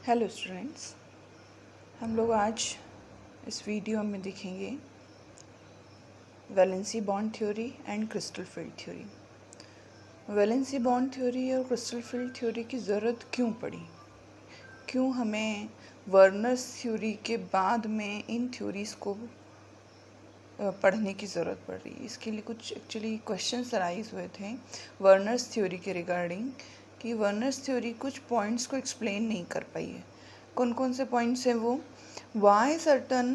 Hello students, हम लोग आज इस वीडियो में देखेंगे valency bond theory and crystal field theory. Valency bond theory और क्रिस्टल फील्ड थ्योरी की ज़रूरत क्यों पड़ी, क्यों हमें वर्नर्स थ्योरी के बाद में इन थ्योरीज़ को पढ़ने की ज़रूरत पड़ रही है। इसके लिए कुछ एक्चुअली क्वेश्चंस राइज हुए थे वर्नर्स थ्योरी के रिगार्डिंग कि वर्नर्स थ्योरी कुछ पॉइंट्स को एक्सप्लेन नहीं कर पाई है। कौन कौन से पॉइंट्स हैं वो? Why certain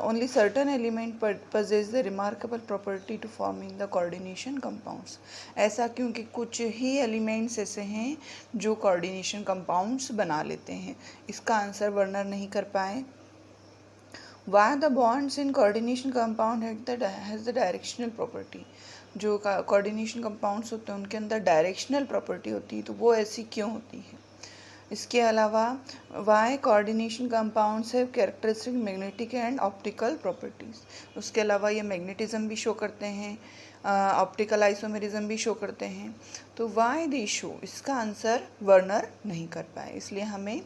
only certain element possess the remarkable property to forming the coordination compounds. ऐसा क्योंकि कुछ ही एलिमेंट्स ऐसे हैं जो कोऑर्डिनेशन कंपाउंड्स बना लेते हैं। इसका आंसर वर्नर नहीं कर पाए। Why the bonds in coordination compound has the directional property? जो coordination compounds होते हैं उनके अंदर directional property होती है, तो वो ऐसी क्यों होती है? इसके अलावा why coordination compounds have characteristic magnetic and optical properties? उसके अलावा ये magnetism भी शो करते हैं, ऑप्टिकल आइसोमेरिज्म भी शो करते हैं, तो why they show? इसका आंसर वर्नर नहीं कर पाए, इसलिए हमें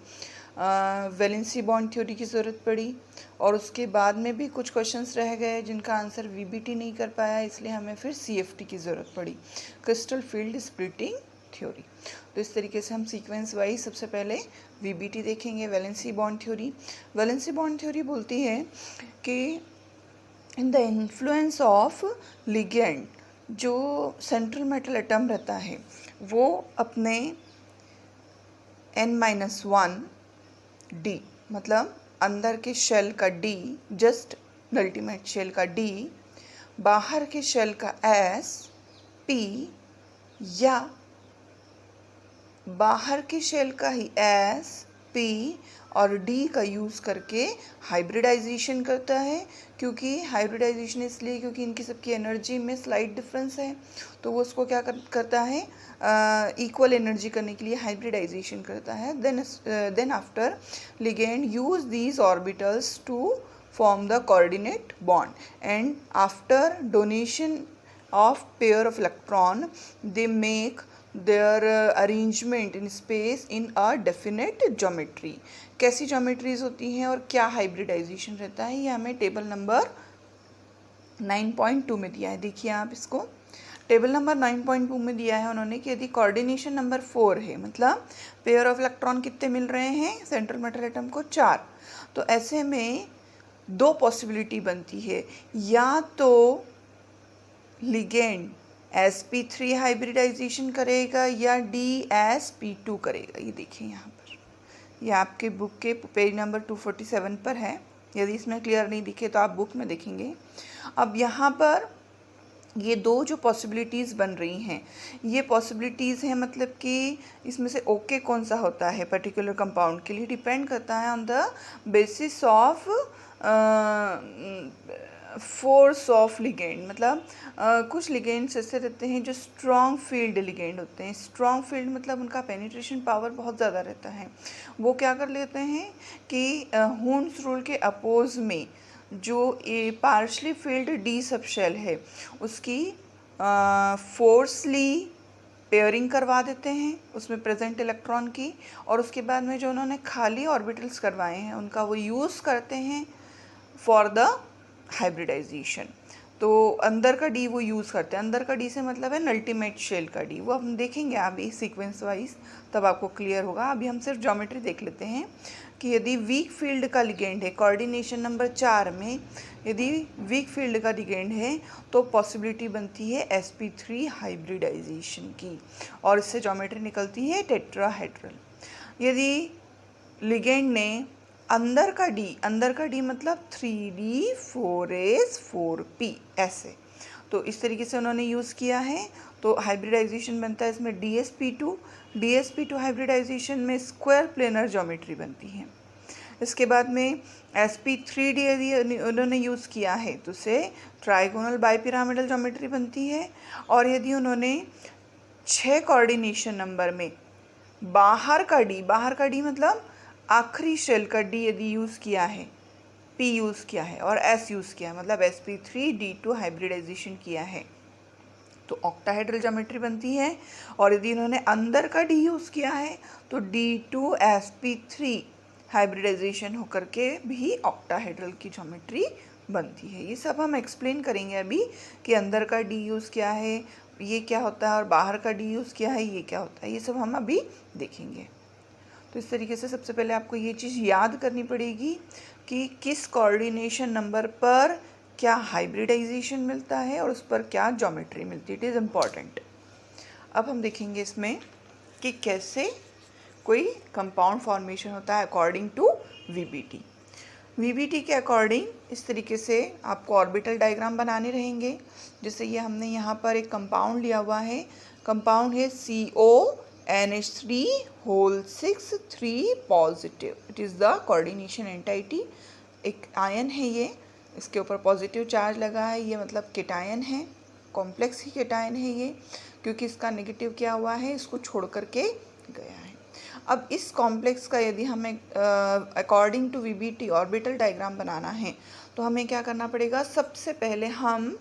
वैलेंसी बॉन्ड थ्योरी की ज़रूरत पड़ी। और उसके बाद में भी कुछ क्वेश्चंस रह गए जिनका आंसर वीबीटी नहीं कर पाया, इसलिए हमें फिर सीएफटी की ज़रूरत पड़ी, क्रिस्टल फील्ड स्प्लिटिंग थ्योरी। तो इस तरीके से हम सीक्वेंस वाइज सबसे पहले वीबीटी देखेंगे, valency bond theory. Valency bond theory बोलती है कि in the influence of ligand, जो सेंट्रल मेटल एटम रहता है वो अपने n-1 डी, मतलब अंदर के शेल का डी, जस्ट अल्टीमेट शेल का डी, बाहर के शेल का एस पी, या बाहर के शेल का ही एस पी और डी का यूज़ करके हाइब्रिडाइजेशन करता है। क्योंकि हाइब्रिडाइजेशन इसलिए क्योंकि इनकी सबकी एनर्जी में स्लाइट डिफरेंस है, तो वो उसको क्या करता है, इक्वल एनर्जी करने के लिए हाइब्रिडाइजेशन करता है। Then after ligand use these orbitals to form the coordinate bond, and after donation of pair of electron they make their arrangement in space in a definite geometry। कैसी geometries होती हैं और क्या हाइब्रिडाइजेशन रहता है, ये हमें टेबल नंबर 9.2 में दिया है। देखिए आप इसको, टेबल नंबर 9.2 में दिया है उन्होंने कि यदि कोऑर्डिनेशन नंबर 4 है, मतलब पेयर ऑफ इलेक्ट्रॉन कितने मिल रहे हैं सेंट्रल मेटल एटम को, 4, तो ऐसे में दो पॉसिबिलिटी बनती है, या तो लिगेंड sp3 हाइब्रिडाइजेशन करेगा या dsp2 करेगा। ये देखिए यहाँ पर, ये आपके बुक के पेज नंबर 247 पर है। यदि इसमें क्लियर नहीं दिखे तो आप बुक में देखेंगे। अब यहाँ पर ये दो जो पॉसिबिलिटीज़ बन रही हैं, ये पॉसिबिलिटीज़ हैं, मतलब कि इसमें से ओके कौन सा होता है पर्टिकुलर कंपाउंड के लिए, डिपेंड करता है on the basis of force of ligand. मतलब कुछ लिगेंड्स ऐसे रहते हैं जो स्ट्रॉन्ग फील्ड लिगेंड होते हैं। स्ट्रॉन्ग फील्ड मतलब उनका पेनिट्रेशन पावर बहुत ज़्यादा रहता है। वो क्या कर लेते हैं कि हून्स रूल के अपोज में जो ये partially filled d sub shell है उसकी फोर्सली पेयरिंग करवा देते हैं उसमें प्रेजेंट इलेक्ट्रॉन की, और उसके बाद में जो उन्होंने खाली ऑर्बिटल्स करवाए हैं उनका वो यूज़ करते हैं फॉर द हाइब्रिडाइजेशन। तो अंदर का डी वो यूज़ करते हैं, अंदर का डी से मतलब है अल्टीमेट शेल का डी, वो हम देखेंगे अभी सीक्वेंस वाइज, तब आपको क्लियर होगा। अभी हम सिर्फ ज्योमेट्री देख लेते हैं कि यदि वीक फील्ड का लिगेंड है कोऑर्डिनेशन नंबर 4 में, यदि वीक फील्ड का लिगेंड है तो पॉसिबिलिटी बनती है sp3 हाइब्रिडाइजेशन की, और इससे ज्योमेट्री निकलती है टेट्राहेड्रल। यदि लिगेंड ने अंदर का डी मतलब 3d 4s 4p ऐसे, तो इस तरीके से उन्होंने यूज़ किया है, तो हाइब्रिडाइजेशन बनता है इसमें dsp2 हाइब्रिडाइजेशन में स्क्वायर प्लेनर ज्योमेट्री बनती है। इसके बाद में sp3d यदि उन्होंने यूज़ किया है तो उसे ट्राइगोनल बाइपिरामिडल ज्योमेट्री बनती है। और यदि उन्होंने 6 कोऑर्डिनेशन नंबर में बाहर का डी मतलब आखिरी शेल का डी यदि यूज़ किया है, p यूज़ किया है और s यूज़ किया है, मतलब sp3d2 हाइब्रिडाइजेशन किया है, तो ऑक्टाहेड्रल ज्योमेट्री बनती है। और यदि इन्होंने अंदर का डी यूज़ किया है तो D2sp3 हाइब्रिडाइजेशन होकर के भी ऑक्टाहेड्रल की ज्योमेट्री बनती है। ये सब हम एक्सप्लेन करेंगे अभी कि अंदर का डी यूज़ क्या है, ये क्या होता है, और बाहर का डी यूज़ क्या है, ये क्या होता है, ये सब हम अभी देखेंगे। तो इस तरीके से सबसे पहले आपको ये चीज़ याद करनी पड़ेगी कि किस कोऑर्डिनेशन नंबर पर क्या हाइब्रिडाइजेशन मिलता है और उस पर क्या ज्योमेट्री मिलती है। It is important. अब हम देखेंगे इसमें कि कैसे कोई कंपाउंड फॉर्मेशन होता है अकॉर्डिंग टू वीबीटी। वीबीटी के अकॉर्डिंग इस तरीके से आपको ऑर्बिटल डायग्राम बनाने रहेंगे। जैसे ये हमने यहाँ पर एक कंपाउंड लिया हुआ है, कंपाउंड है CONH3 whole 6 3 positive. It is the coordination entity. एक आयन है ये, इसके ऊपर पॉजिटिव चार्ज लगा है, ये मतलब केटायन है, कॉम्प्लेक्स ही केटायन है ये, क्योंकि इसका नेगेटिव क्या हुआ है, इसको छोड़ करके गया है। अब इस कॉम्प्लेक्स का यदि हमें according to VBT orbital diagram बनाना है तो हमें क्या करना पड़ेगा, सबसे पहले हम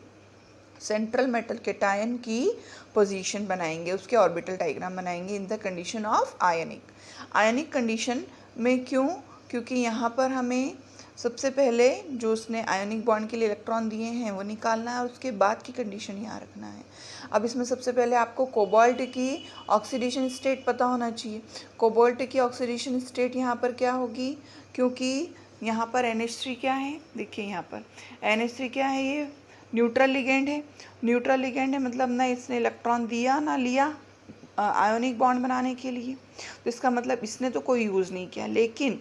सेंट्रल मेटल केटायन की पोजीशन बनाएंगे, उसके ऑर्बिटल डायग्राम बनाएंगे in the condition of ionic condition में। क्यों? क्योंकि यहाँ पर हमें सबसे पहले जो उसने आयनिक बॉन्ड के लिए इलेक्ट्रॉन दिए हैं वो निकालना है और उसके बाद की कंडीशन यहाँ रखना है। अब इसमें सबसे पहले आपको कोबाल्ट की ऑक्सीडेशन स्टेट पता होना चाहिए। कोबाल्ट की ऑक्सीडेशन स्टेट यहाँ पर क्या होगी, क्योंकि यहाँ पर NH3 क्या है, देखिए यहाँ पर NH3 क्या है, ये न्यूट्रल लिगेंड है। न्यूट्रल लिगेंड है मतलब ना इसने इलेक्ट्रॉन दिया ना लिया आयोनिक बॉन्ड बनाने के लिए, तो इसका मतलब इसने तो कोई यूज़ नहीं किया। लेकिन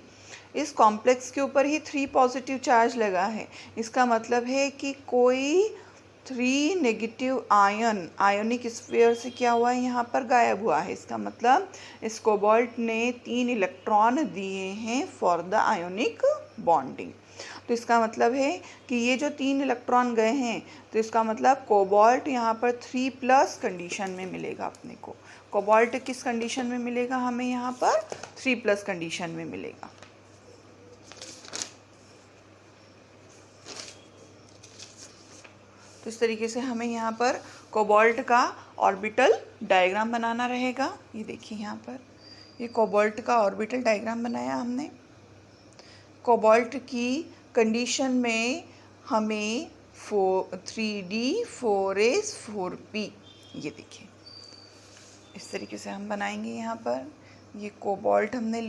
इस कॉम्प्लेक्स के ऊपर ही 3 पॉजिटिव चार्ज लगा है, इसका मतलब है कि कोई 3 नेगेटिव आयोनिक स्फीयर से क्या हुआ है, यहाँ पर गायब हुआ है। इसका मतलब इस कोबाल्ट ने 3 इलेक्ट्रॉन दिए हैं फॉर द आयोनिक बॉन्डिंग। तो इसका मतलब है कि ये जो 3 इलेक्ट्रॉन गए हैं, तो इसका मतलब कोबाल्ट यहाँ पर 3+ कंडीशन में मिलेगा अपने को। कोबाल्ट किस कंडीशन में मिलेगा हमें, यहाँ पर 3+ कंडीशन में मिलेगा। तो इस तरीके से हमें यहाँ पर कोबाल्ट का ऑर्बिटल डायग्राम बनाना रहेगा। ये देखिए यहाँ पर ये कोबाल्ट का ऑर्बिटल डायग्राम बनाया हमने। कोबाल्ट की कंडीशन में हमें 3D 4S 4P, ये देखिए इस तरीके से हम बनाएंगे। यहाँ पर ये कोबाल्ट हमने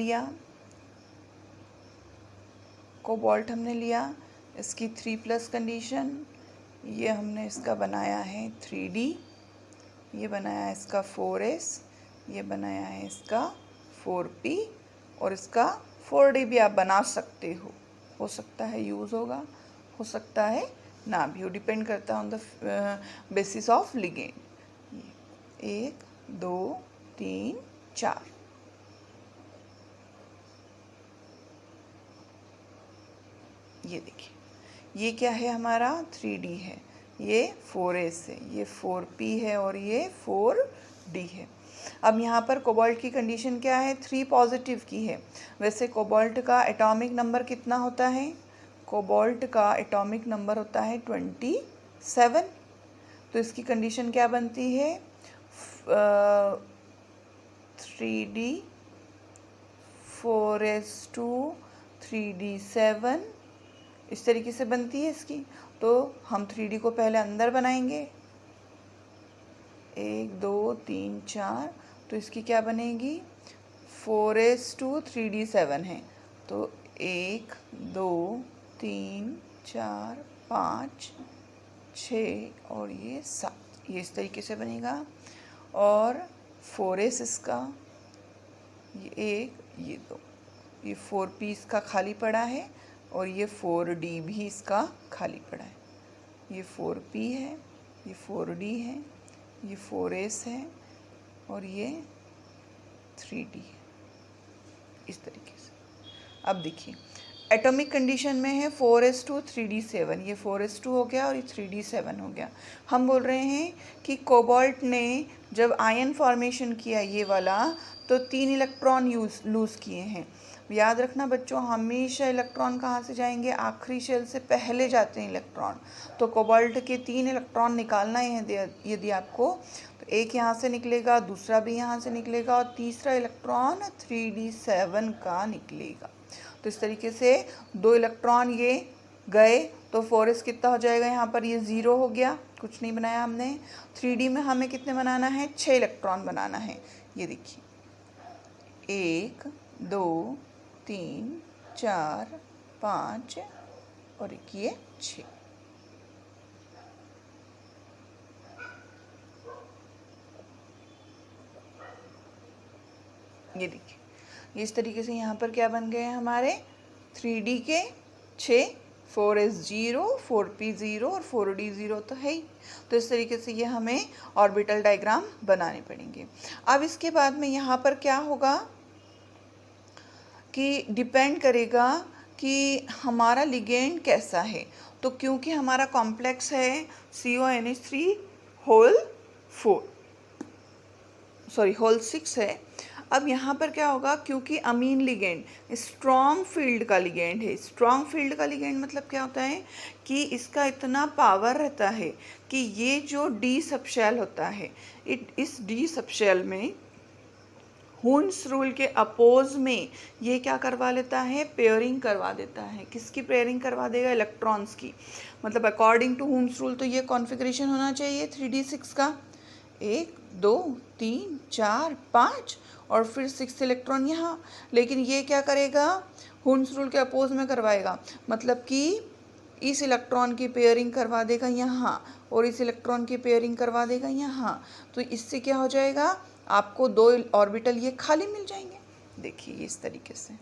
लिया, इसकी 3+ कंडीशन, ये हमने इसका बनाया है 3D, ये बनाया है इसका 4S, ये बनाया है इसका 4P, और इसका 4D भी आप बना सकते हो सकता है यूज़ होगा, हो सकता है ना भी हो, डिपेंड करता है on the basis of ligand. 1 2 3 4, ये देखिए ये क्या है हमारा 3D है, ये 4S है, ये 4P है और ये 4D है। अब यहाँ पर कोबाल्ट की कंडीशन क्या है, 3 पॉजिटिव की है। वैसे कोबाल्ट का एटॉमिक नंबर कितना होता है, कोबाल्ट का एटॉमिक नंबर होता है 27। तो इसकी कंडीशन क्या बनती है, 3D 4S2 3D 7, इस तरीके से बनती है इसकी। तो हम 3D को पहले अंदर बनाएंगे, 1 2 3 4, तो इसकी क्या बनेगी 4S2 3D 7 है, तो 1 2 3 4 5 6 और ये 7, ये इस तरीके से बनेगा। और 4S इसका, ये 1 ये 2, ये 4P इसका खाली पड़ा है और ये 4D भी इसका खाली पड़ा है। ये 4P है, ये 4D है, ये 4S है और ये 3D है, इस तरीके से। अब देखिए एटॉमिक कंडीशन में है 4s2 3d7, ये 4s2 हो गया और ये 3d7 हो गया। हम बोल रहे हैं कि कोबाल्ट ने जब आयन फॉर्मेशन किया ये वाला तो 3 इलेक्ट्रॉन लूज़ किए हैं। याद रखना बच्चों, हमेशा इलेक्ट्रॉन कहाँ से जाएंगे, आखिरी शेल से पहले जाते हैं इलेक्ट्रॉन। तो कोबाल्ट के 3 इलेक्ट्रॉन निकालना है यदि आपको, तो एक यहाँ से निकलेगा, दूसरा भी यहाँ से निकलेगा और तीसरा इलेक्ट्रॉन 3d7 का निकलेगा। तो इस तरीके से 2 इलेक्ट्रॉन ये गए तो 4s कितना हो जाएगा, यहाँ पर ये 0 हो गया, कुछ नहीं बनाया हमने। 3d में हमें कितने बनाना है, 6 इलेक्ट्रॉन बनाना है। ये देखिए 1 2 3 4 5 और एक ये 6। ये देखिए इस तरीके से यहाँ पर क्या बन गए हैं हमारे 3d के 6, 4s 0, 4p 0 और 4d 0 तो है ही। तो इस तरीके से ये हमें ऑर्बिटल डायग्राम बनाने पड़ेंगे। अब इसके बाद में यहाँ पर क्या होगा कि डिपेंड करेगा कि हमारा लिगेंड कैसा है। तो क्योंकि हमारा कॉम्प्लेक्स है CONH3 होल 6 है। अब यहाँ पर क्या होगा, क्योंकि अमीन लिगेंड स्ट्रॉन्ग फील्ड का लिगेंड है। स्ट्रॉन्ग फील्ड का लिगेंड मतलब क्या होता है कि इसका इतना पावर रहता है कि ये जो डी सबशेल होता है, इस डी सबशेल में हुन्स रूल के अपोज में ये क्या करवा लेता है, पेयरिंग करवा देता है। किसकी पेयरिंग करवा देगा, इलेक्ट्रॉन्स की। मतलब अकॉर्डिंग टू हुन्स रूल तो ये कॉन्फ़िगरेशन होना चाहिए 3d6 का, 1 2 3 4 5 और फिर 6 इलेक्ट्रॉन यहाँ। लेकिन ये क्या करेगा, हुन्स रूल के अपोज में करवाएगा, मतलब कि इस इलेक्ट्रॉन की पेयरिंग करवा देगा यहाँ और इस इलेक्ट्रॉन की पेयरिंग करवा देगा यहाँ। तो इससे क्या हो जाएगा, आपको 2 ऑर्बिटल ये खाली मिल जाएंगे। देखिए इस तरीके से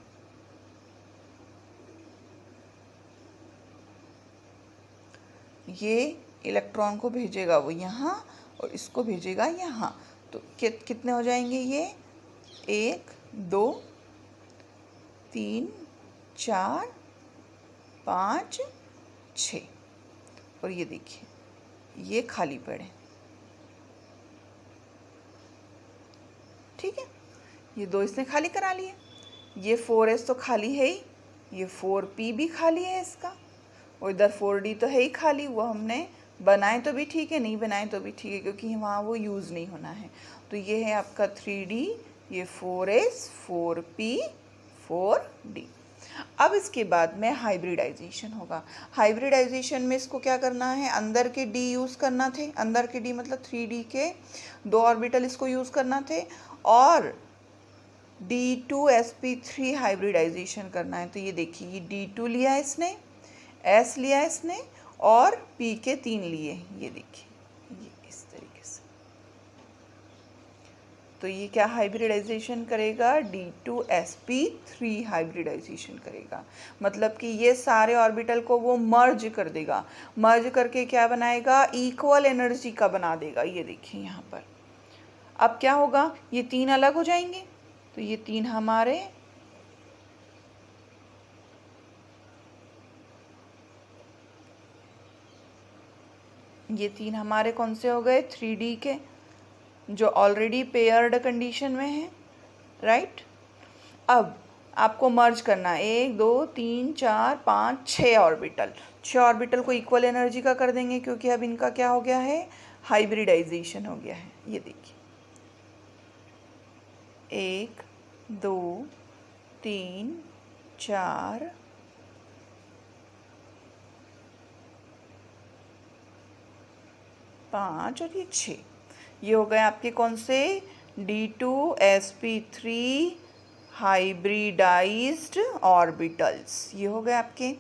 ये इलेक्ट्रॉन को भेजेगा वो यहाँ और इसको भेजेगा यहाँ। तो कितने हो जाएंगे ये, 1 2 3 4 5 6 और ये देखिए ये खाली पड़े। ठीक है, ये 2 इसने खाली करा लिए। ये 4s तो खाली है ही, ये 4p भी खाली है इसका, और इधर 4d तो है ही खाली। वो हमने बनाए तो भी ठीक है, नहीं बनाए तो भी ठीक है, क्योंकि वहाँ वो यूज़ नहीं होना है। तो ये है आपका 3d, ये 4s 4p 4d। अब इसके बाद में हाइब्रिडाइजेशन होगा। हाइब्रिडाइजेशन में इसको क्या करना है, अंदर के d यूज़ करना थे, अंदर के d मतलब 3d के 2 ऑर्बिटल इसको यूज़ करना थे, और D2sp3 हाइब्रिडाइजेशन करना है। तो ये देखिए ये D2 लिया इसने, S लिया इसने और P के 3 लिए, ये देखिए ये इस तरीके से। तो ये क्या हाइब्रिडाइजेशन करेगा, D2sp3 हाइब्रिडाइजेशन करेगा। मतलब कि ये सारे ऑर्बिटल को वो मर्ज कर देगा, मर्ज करके क्या बनाएगा, इक्वल एनर्जी का बना देगा। ये देखिए यहाँ पर अब क्या होगा, ये 3 अलग हो जाएंगे। तो ये 3 हमारे कौन से हो गए, 3d के, जो ऑलरेडी पेयर्ड कंडीशन में है, राइट। अब आपको मर्ज करना है 1 2 3 4 5 6 ऑर्बिटल। 6 ऑर्बिटल को इक्वल एनर्जी का कर देंगे, क्योंकि अब इनका क्या हो गया है, हाइब्रिडाइजेशन हो गया है। ये देखिए 1 2 3 4 5 और ये 6, ये हो गए आपके कौन से, D2sp3 हाइब्रिडाइज्ड ऑर्बिटल्स, ये हो गए आपके।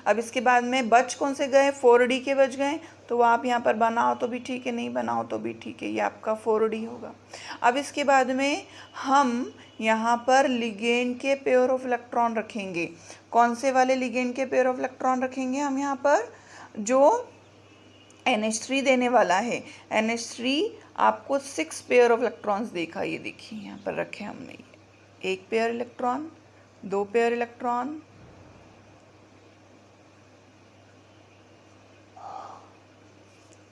अब इसके बाद में बच कौन से गए, 4d के बच गए। तो वो आप यहाँ पर बनाओ तो भी ठीक है, नहीं बनाओ तो भी ठीक है, ये आपका 4d होगा। अब इसके बाद में हम यहाँ पर लिगेंड के पेयर ऑफ इलेक्ट्रॉन रखेंगे। कौन से वाले लिगेंड के पेयर ऑफ इलेक्ट्रॉन रखेंगे हम यहाँ पर, जो NH3 देने वाला है। NH3 आपको 6 पेयर ऑफ इलेक्ट्रॉन्स देखा, ये देखिए यहाँ पर रखे हमने, 1 पेयर इलेक्ट्रॉन, 2 पेयर इलेक्ट्रॉन,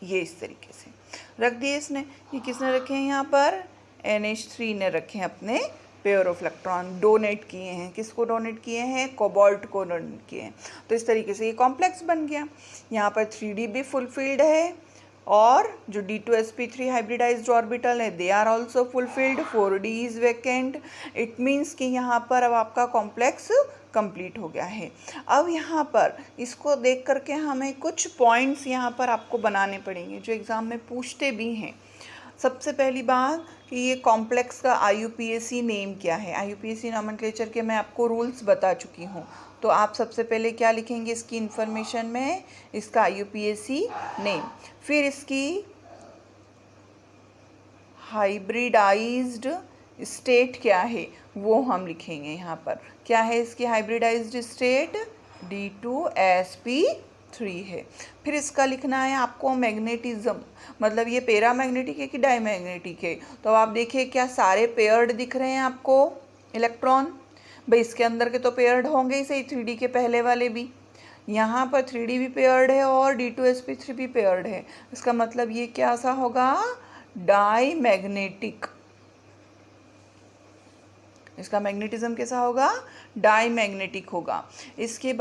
ये इस तरीके से रख दिए इसने। ये किसने रखे हैं यहाँ पर, NH3 ने रखे हैं अपने पेयर ऑफ इलेक्ट्रॉन, डोनेट किए हैं। किसको डोनेट किए हैं, कोबाल्ट को डोनेट किए हैं। तो इस तरीके से ये कॉम्प्लेक्स बन गया। यहाँ पर 3D भी फुलफिल्ड है और जो D2sp3 हाइब्रिडाइज्ड ऑर्बिटल है they are also fulfilled, 4D is vacant. It means कि यहाँ पर अब आपका कॉम्प्लेक्स कंप्लीट हो गया है। अब यहाँ पर इसको देख करके हमें कुछ पॉइंट्स यहाँ पर आपको बनाने पड़ेंगे जो एग्ज़ाम में पूछते भी हैं। सबसे पहली बात कि ये कॉम्प्लेक्स का IUPAC नेम क्या है। IUPAC नॉमेनक्लेचर के मैं आपको रूल्स बता चुकी हूँ। तो आप सबसे पहले क्या लिखेंगे इसकी इंफॉर्मेशन में, इसका IUPAC नेम, फिर इसकी हाइब्रिडाइज्ड स्टेट क्या है वो हम लिखेंगे। यहाँ पर क्या है इसकी हाइब्रिडाइज्ड स्टेट, D2sp3 है। फिर इसका लिखना है आपको मैग्नेटिज्म, मतलब ये पैरामैग्नेटिक है कि डायमैग्नेटिक है। तो आप देखिए क्या सारे पेयर्ड दिख रहे हैं आपको इलेक्ट्रॉन, भाई इसके अंदर के तो पेयर्ड होंगे ही सही, 3D के पहले वाले भी। यहाँ पर 3D भी पेयर्ड है और D2sp3 भी पेयर्ड है। इसका मतलब ये क्या सा होगा, डायमैग्नेटिक। इसका मैग्नेटिज्म कैसा होगा, डायमैग्नेटिक होगा। इसके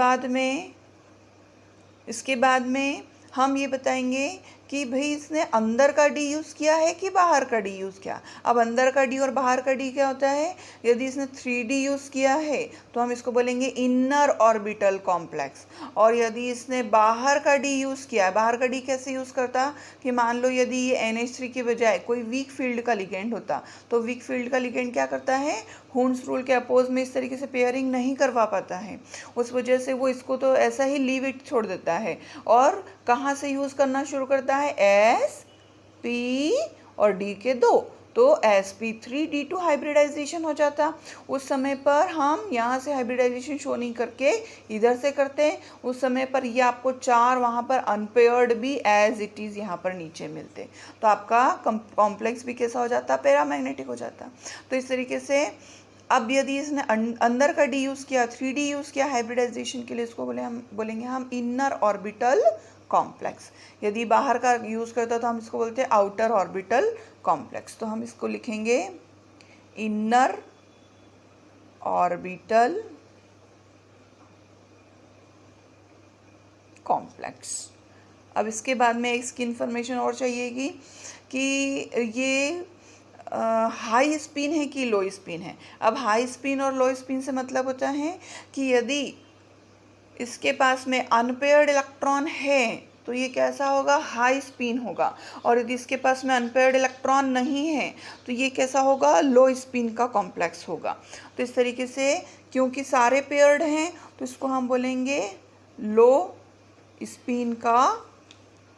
बाद में हम ये बताएंगे कि भाई इसने अंदर का डी यूज़ किया है कि बाहर का डी यूज़ किया। अब अंदर का डी और बाहर का डी क्या होता है, यदि इसने 3D यूज़ किया है तो हम इसको बोलेंगे इनर ऑर्बिटल कॉम्प्लेक्स। और यदि इसने बाहर का डी यूज़ किया है, बाहर का डी कैसे यूज़ करता कि मान लो यदि ये NH3 के बजाय कोई वीक फील्ड का लिगेंड होता, तो वीक फील्ड का लिगेंड क्या करता है, हुन्स रूल के अपोज में इस तरीके से पेयरिंग नहीं करवा पाता है, उस वजह से वो इसको तो ऐसा ही लीव इट छोड़ देता है और कहाँ से यूज़ करना शुरू करता है, SP और D के 2, तो sp3d2 हाइब्रिडाइजेशन हो जाता। उस समय पर हम यहाँ से हाइब्रिडाइजेशन शो नहीं करके इधर से करते हैं, उस समय पर ये आपको 4 वहाँ पर अनपेयर्ड भी एज इट इज़ यहाँ पर नीचे मिलते, तो आपका कॉम्प्लेक्स भी कैसा हो जाता, पैरामैग्नेटिक हो जाता। तो इस तरीके से अब यदि इसने अंदर का डी यूज़ किया, 3D यूज़ किया हाइब्रिडाइजेशन के लिए, इसको बोलेंगे हम इनर ऑर्बिटल कॉम्प्लेक्स। यदि बाहर का यूज़ करता तो हम इसको बोलते हैं आउटर ऑर्बिटल कॉम्प्लेक्स। तो हम इसको लिखेंगे इनर ऑर्बिटल कॉम्प्लेक्स। अब इसके बाद में इसकी इंफॉर्मेशन और चाहिएगी कि ये हाई स्पिन है कि लो स्पिन है। अब हाई स्पिन और लो स्पिन से मतलब होता है कि यदि इसके पास में अनपेयर्ड इलेक्ट्रॉन है तो ये कैसा होगा, हाई स्पिन होगा, और यदि इसके पास में अनपेयर्ड इलेक्ट्रॉन नहीं है तो ये कैसा होगा, लो स्पिन का कॉम्प्लेक्स होगा। तो इस तरीके से क्योंकि सारे पेयर्ड हैं तो इसको हम बोलेंगे लो स्पिन का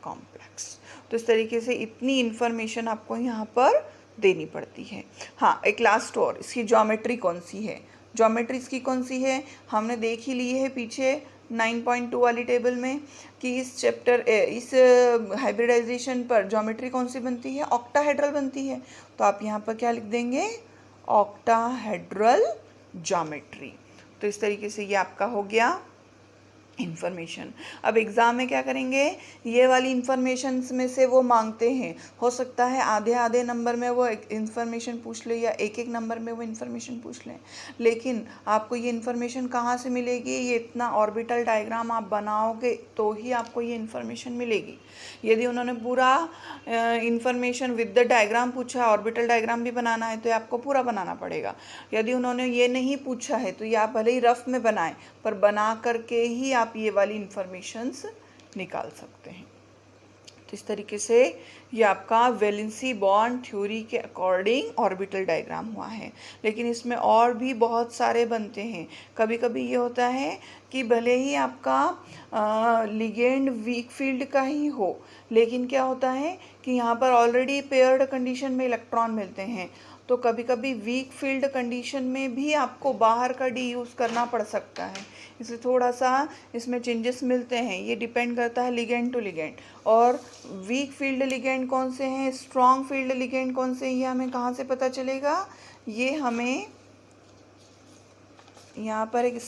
कॉम्प्लेक्स। तो इस तरीके से इतनी इन्फॉर्मेशन आपको यहाँ पर देनी पड़ती है। हाँ, एक लास्ट और, इसकी ज्योमेट्री कौन सी है, ज्योमेट्री इसकी कौन सी है हमने देख ही ली है पीछे 9.2 वाली टेबल में कि इस हाइब्रिडाइजेशन पर ज्योमेट्री कौन सी बनती है, ऑक्टाहेड्रल बनती है। तो आप यहाँ पर क्या लिख देंगे, ऑक्टाहेड्रल ज्योमेट्री। तो इस तरीके से ये आपका हो गया इन्फॉर्मेशन। अब एग्ज़ाम में क्या करेंगे, ये वाली इन्फॉर्मेशन में से वो मांगते हैं, हो सकता है आधे आधे नंबर में वो इन्फॉर्मेशन पूछ ले या एक एक नंबर में वो इन्फॉर्मेशन पूछ लें, लेकिन आपको ये इन्फॉर्मेशन कहाँ से मिलेगी, ये इतना ऑर्बिटल डायग्राम आप बनाओगे तो ही आपको ये इन्फॉर्मेशन मिलेगी। यदि उन्होंने पूरा इन्फॉर्मेशन विद द डायग्राम पूछा, ऑर्बिटल डायग्राम भी बनाना है तो आपको पूरा बनाना पड़ेगा। यदि उन्होंने ये नहीं पूछा है तो ये आप भले ही रफ में बनाएं, पर बना करके ही आप ये वाली इंफॉर्मेशंस निकाल सकते हैं। तो इस तरीके से ये आपका वैलेंसी बॉन्ड थ्योरी के अकॉर्डिंग ऑर्बिटल डायग्राम हुआ है। लेकिन इसमें और भी बहुत सारे बनते हैं। कभी कभी ये होता है कि भले ही आपका लिगेंड वीक फील्ड का ही हो, लेकिन क्या होता है कि यहाँ पर ऑलरेडी पेयर्ड कंडीशन में इलेक्ट्रॉन मिलते हैं, तो कभी कभी वीक फील्ड कंडीशन में भी आपको बाहर का डी यूज़ करना पड़ सकता है। इसलिए थोड़ा सा इसमें चेंजेस मिलते हैं, ये डिपेंड करता है लिगेंड टू लिगेंड। और वीक फील्ड लिगेंड कौन से हैं, स्ट्रॉन्ग फील्ड लिगेंड कौन से हैं, ये हमें कहाँ से पता चलेगा, ये हमें यहाँ पर एक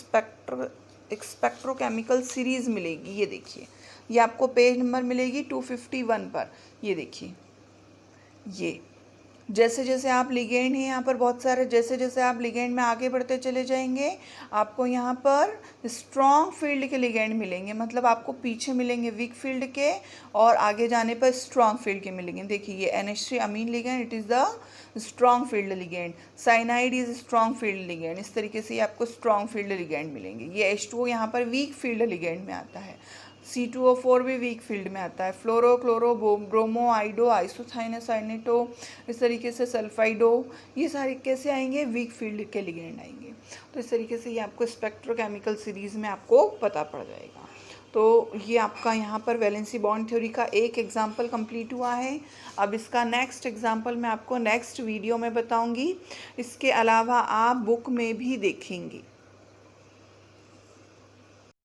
स्पेक्ट्रोकेमिकल सीरीज़ मिलेगी। ये देखिए ये आपको पेज नंबर मिलेगी 251 पर। ये देखिए, ये जैसे जैसे आप लिगेंड हैं यहाँ पर बहुत सारे, जैसे जैसे आप लिगेंड में आगे बढ़ते चले जाएंगे आपको यहाँ पर स्ट्रॉन्ग फील्ड के लिगेंड मिलेंगे, मतलब आपको पीछे मिलेंगे वीक फील्ड के और आगे जाने पर स्ट्रॉन्ग फील्ड के मिलेंगे। देखिए ये NH3 ammine ligand, it is the strong field ligand. Cyanide is strong field ligand. इस तरीके से आपको स्ट्रॉन्ग फील्ड लिगेंड मिलेंगे। ये H2O यहाँ पर वीक फील्ड लिगेंड में आता है। C2O4 भी वीक फील्ड में आता है। फ्लोरो, क्लोरो, ब्रोमो, आइडो, आइसोथाइनस, आइनेटो, इस तरीके से सल्फाइडो, ये सारे कैसे आएंगे? वीक फील्ड के लिगेंड आएंगे। तो इस तरीके से ये आपको स्पेक्ट्रोकेमिकल सीरीज़ में आपको पता पड़ जाएगा। तो ये आपका यहाँ पर वैलेंसी बॉन्ड थ्योरी का एक एग्जाम्पल कंप्लीट हुआ है। अब इसका नेक्स्ट एग्जाम्पल मैं आपको नेक्स्ट वीडियो में बताऊँगी। इसके अलावा आप बुक में भी देखेंगे।